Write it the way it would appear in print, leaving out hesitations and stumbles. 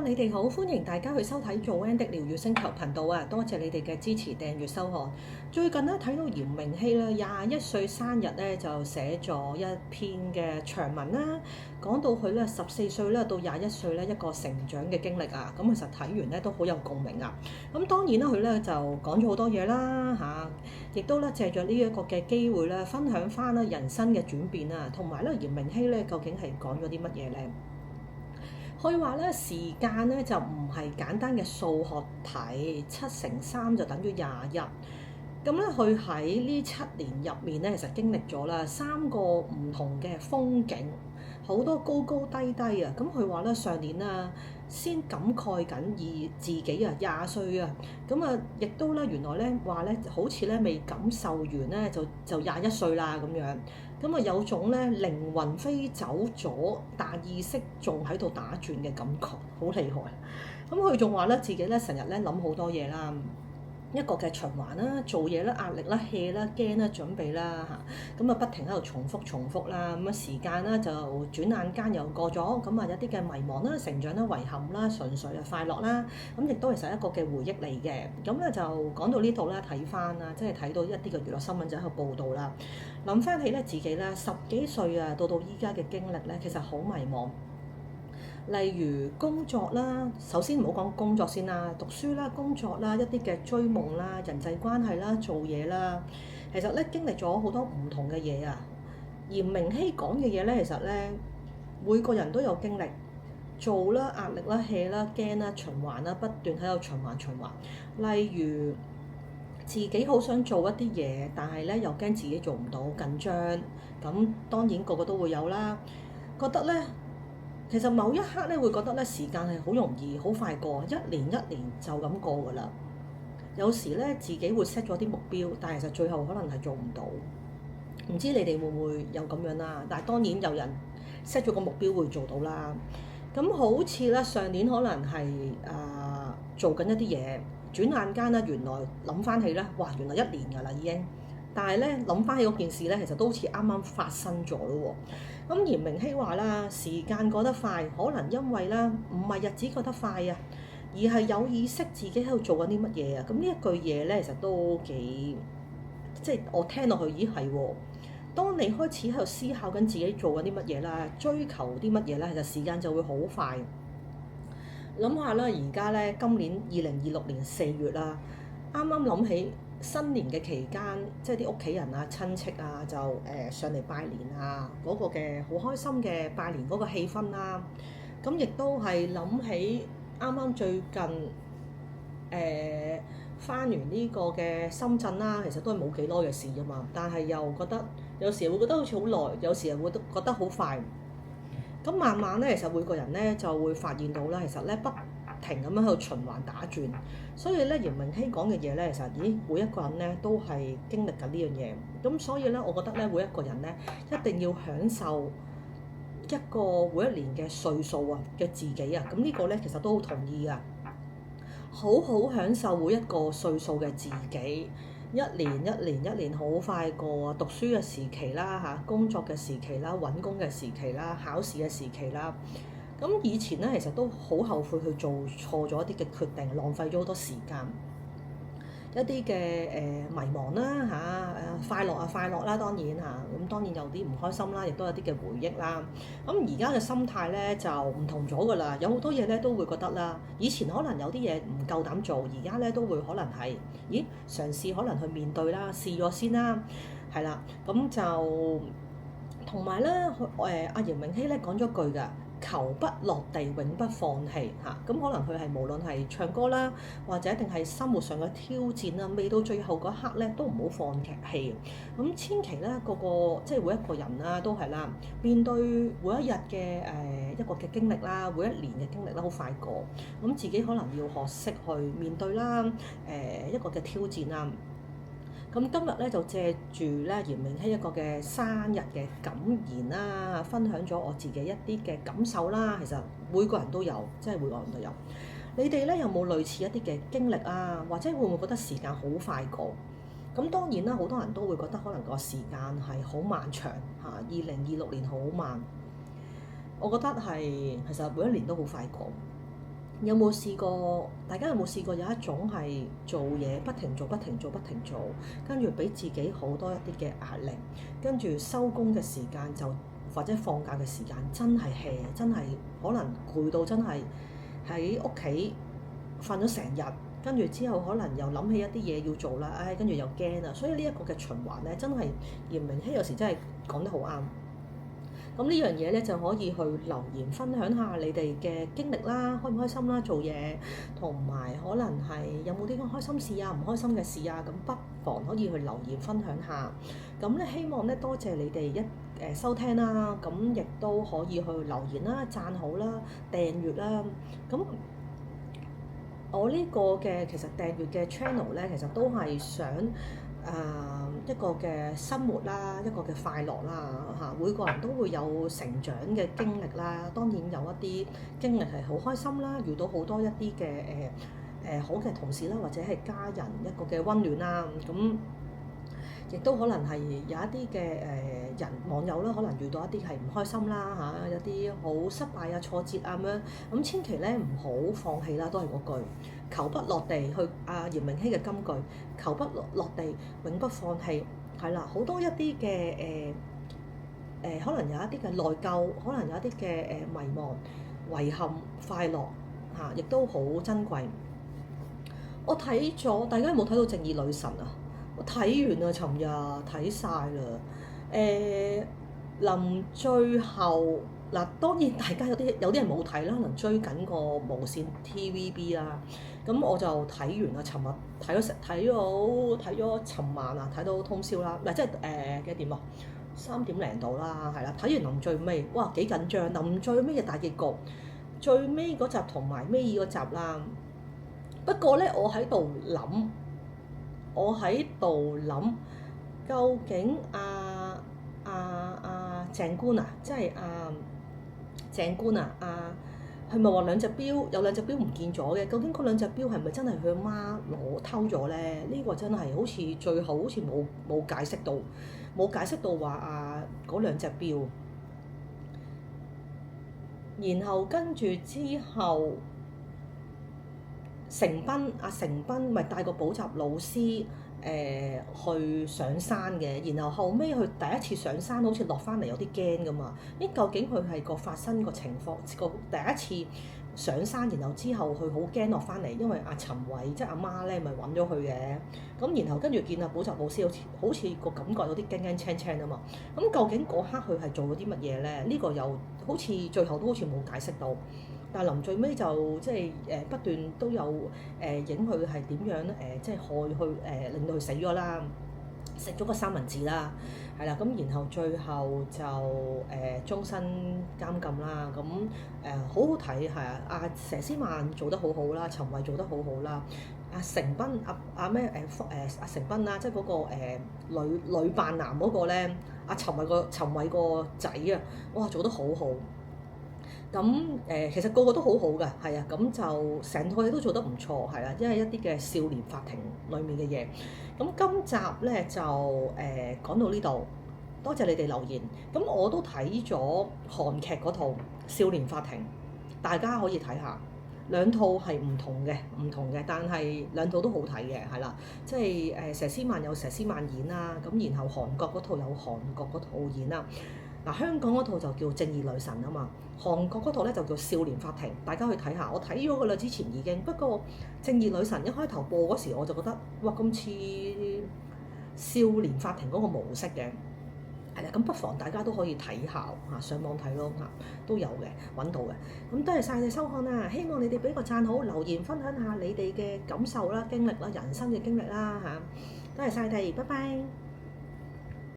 Hello，你哋好，歡迎大家去收睇做 Ann 的療愈星球頻道啊！多謝你哋嘅支持、訂閱、收看。最近咧睇到嚴明熙咧21歲生日咧就寫咗一篇嘅長文啦，講到佢咧14歲咧到21歲咧一個成長嘅經歷啊！咁其實睇完咧都好有共鳴啊！咁當然啦，佢咧就講咗好多嘢啦嚇，亦都咧借著呢一個嘅機會咧分享翻咧人生嘅轉變啊，同埋咧嚴明熙咧究竟係講咗啲乜嘢咧？可以話咧，時間咧就唔係簡單嘅數學題，7乘3就等於21。咁咧，佢喺呢7年入面咧，其實經歷咗啦3個唔同嘅風景，好多高高低低啊！咁佢話咧，上年啊，先感慨緊自己啊20歲啊，咁啊，亦都咧原來咧話咧，好似咧未感受完咧，就21歲啦咁樣。咁啊有種咧靈魂飛走咗，但意識仲喺度打轉嘅感覺，好厲害。咁佢仲話咧自己咧成日咧諗好多嘢啦，一個嘅循環啦，做嘢啦、壓力啦、hea 啦、驚啦、準備啦嚇，咁啊不停喺度重複啦，咁啊時間啦就轉眼間又過咗，咁啊有啲嘅迷茫啦、成長啦、遺憾啦、純粹啊快樂啦，咁亦都係實一個嘅回憶嚟嘅。咁咧就講到呢度咧睇翻啦，即係睇到一啲嘅娛樂新聞就喺度報道啦，諗翻起咧自己咧10幾歲啊到依家嘅經歷咧，其實好迷茫。例如工作啦，首先唔好講工作先啦，讀書啦、工作啦、一啲嘅追夢啦、人際關係啦、做嘢啦，其實咧經歷咗好多唔同嘅嘢啊。嚴明熙講嘅嘢咧，其實咧每個人都有經歷，做啦、壓力啦、hea啦、驚啦、循環啦，不斷喺度循環。例如自己好想做一啲嘢，但係咧又驚自己做唔到，緊張。咁當然個個都會有啦，覺得咧。其實某一刻咧，會覺得咧時間係好容易、好快過，一年就咁過㗎啦。有時咧自己會 set 咗啲目標，但係其實最後可能係做唔到。唔知你哋會唔會有咁樣啦？但係當然有人 set 咗個目標會做到啦。咁好似咧上年可能係做緊一啲嘢，轉眼間咧原來諗翻起咧，哇！原來1年㗎啦已經。但係咧諗翻起嗰件事咧，其實都好似啱啱發生咗咯喎。咁嚴明熙話啦，時間過得快，可能因為啦唔係日子過得快啊，而係有意識自己喺度做緊啲乜嘢啊。咁呢一句嘢咧，其實都幾即係我聽落去，咦係喎。當你開始喺度思考緊自己做緊啲乜嘢啦，追求啲乜嘢啦，其實時間就會好快。諗下啦，而家咧今年2026年4月啦，啱啱諗起。新年嘅期間，即係啲屋企人啊、親戚啊，就上嚟拜年啊，嗰個嘅好開心嘅拜年嗰個氣氛啦。咁亦都係諗起啱啱最近返完呢個嘅深圳啦，其實都係冇幾耐嘅事啫嘛。但係又覺得有時會覺得好似好耐，有時又會覺得好快。咁慢慢咧，其實每個人咧就會發現到啦，其實咧不停咁樣喺度循環打轉，所以咧嚴明熙講嘅嘢咧，其實每一個人咧都係經歷緊呢樣嘢，咁所以咧，我覺得咧每一個人咧一定要享受一個每一年嘅歲數啊嘅自己啊，咁呢個咧其實都好同意啊，好好享受每一個歲數嘅自己，一年好快過啊，讀書嘅時期啦嚇，工作嘅時期啦，揾工嘅時期啦，考試嘅時期啦。咁以前咧，其實都好後悔去做錯咗一啲嘅決定，浪費咗好多時間，一啲嘅迷茫啦嚇，快樂啦，當然嚇，咁當然有啲唔開心啦，亦都有啲嘅回憶啦。咁而家嘅心態咧就唔同咗㗎啦，有好多嘢咧都會覺得啦，以前可能有啲嘢唔夠膽做，而家咧都會可能係，嘗試可能去面對啦，試咗先啦，係啦，咁就同埋咧，阿嚴明熙咧講咗句㗎。求不落地，永不放棄嚇。咁可能佢係無論係唱歌啦，或者定係生活上嘅挑戰啦，未到最後嗰刻咧，都唔好放棄。咁千祈咧，即係每一個人啦，都係啦，面對每一日嘅一個嘅經歷啦，每一年嘅經歷啦，好快過。咁自己可能要學識去面對啦，一個嘅挑戰啦。咁今日咧就借住咧嚴明熙一個嘅生日嘅感言啦，分享咗我自己一啲嘅感受啦。其實每個人都有，即係每個人都有。你哋咧有冇類似一啲嘅經歷啊？或者會唔會覺得時間好快過？咁當然啦，好多人都會覺得可能個時間係好漫長嚇。2026年好慢，我覺得係其實每一年都好快過。有冇試過？大家有冇試過有一種係做嘢不停做、不停做、不停做，跟住俾自己好多一啲嘅壓力，跟住收工嘅時間就或者放假嘅時間真係 hea，真係可能攰到真係喺屋企瞓咗成日，跟住之後可能又諗起一啲嘢要做啦，跟住又驚啦，所以呢一個嘅循環咧，真係嚴明熙有時真係講得好啱。咁呢樣嘢咧就可以去留言分享下你哋嘅經歷啦，開唔開心啦，做嘢同埋可能係有冇啲開心事啊、唔開心嘅事啊，咁不妨可以去留言分享下。咁咧希望咧多謝你哋收聽啦，咁亦都可以去留言啦、讚好啦、訂閱啦。咁我呢個嘅其實訂閱嘅 channel 咧，其實都係想一個嘅生活啦，一個嘅快樂啦嚇，每個人都會有成長嘅經歷啦。當然有一啲經歷係好開心啦，遇到好多一啲嘅好嘅同事啦，或者係家人一個嘅溫暖啦。咁亦都可能係有一啲嘅網友啦，可能遇到一啲係唔開心啦嚇，有啲好失敗啊、挫折啊咁樣。咁千祈咧唔好放棄啦，都係嗰句求不落地去嚴明熙嘅金句，求不落地，永不放棄。係啦，好多一啲嘅可能有一啲嘅內疚，可能有一啲嘅迷茫、遺憾、快樂嚇，亦都好珍貴。我睇咗，大家有冇睇到《正義女神》啊？我睇完啦，尋日睇晒啦。臨最後嗱，當然大家有啲人冇睇啦，可能追緊個無線 TVB 啦。咁我就睇完啦，尋日睇咗尋晚啊，睇到通宵啦。唔係即係幾點啊？3點零度啦，係啦。睇完臨最尾，哇幾緊張！臨最尾嘅大結局，最尾嗰集同埋尾二嗰集啦。不過咧，我喺度諗，究竟鄭官啊，即係鄭官啊，係咪話兩隻錶有兩隻錶唔見咗嘅？究竟嗰兩隻錶係咪真係佢阿媽偷咗咧？呢個真係好似最後好似冇解釋到話嗰兩隻錶。然後跟住之後，成斌咪帶個補習老師去上山嘅，然後後尾佢第一次上山好似落翻嚟有啲驚㗎嘛。究竟佢係個發生個情況個第一次上山，然後之後佢好驚落翻嚟，因為陳偉即係阿媽咧咪揾咗佢嘅。咁然後跟住見補習老師好似個感覺有啲驚驚青青啊嘛。咁究竟嗰刻佢係做咗啲乜嘢咧？呢個又好似最後都好似冇解釋到。但係臨最尾就即係不斷都有影佢係點樣即係害佢令到佢死咗啦，食咗個三文治啦，係啦。咁然後最後就終身監禁啦。咁好好睇係啊！阿佘詩曼做得好好啦，陳慧做得好好啦。成斌阿成斌啦，即係嗰個女扮男嗰個咧，陳慧個仔啊，哇做得好好。咁其實個個都好好㗎，係啊，咁就成套嘢都做得唔錯，係啦，因為一啲嘅少年法庭裡面嘅嘢。咁今集咧就講到呢度，多謝你哋留言。咁我都睇咗韓劇嗰套《少年法庭》，大家可以睇下，兩套係唔同嘅，但係兩套都好睇嘅，係啦，即係佘詩曼有佘詩曼演啦，咁然後韓國嗰套有韓國嗰套演啦。嗱，香港嗰套就叫《正義女神》啊嘛，韓國嗰套咧就叫《少年法庭》，大家去睇下。我睇咗㗎啦，之前已經。不過《正義女神》一開頭播嗰時，我就覺得哇，咁似《少年法庭》嗰個模式嘅，係啦。咁不妨大家都可以睇下嚇，上網睇咯嚇，都有嘅，揾到嘅。咁多謝晒你收看啦，希望你哋俾個讚好，留言分享下你哋嘅感受啦、經歷啦、人生嘅經歷啦嚇。多謝晒你哋，拜拜。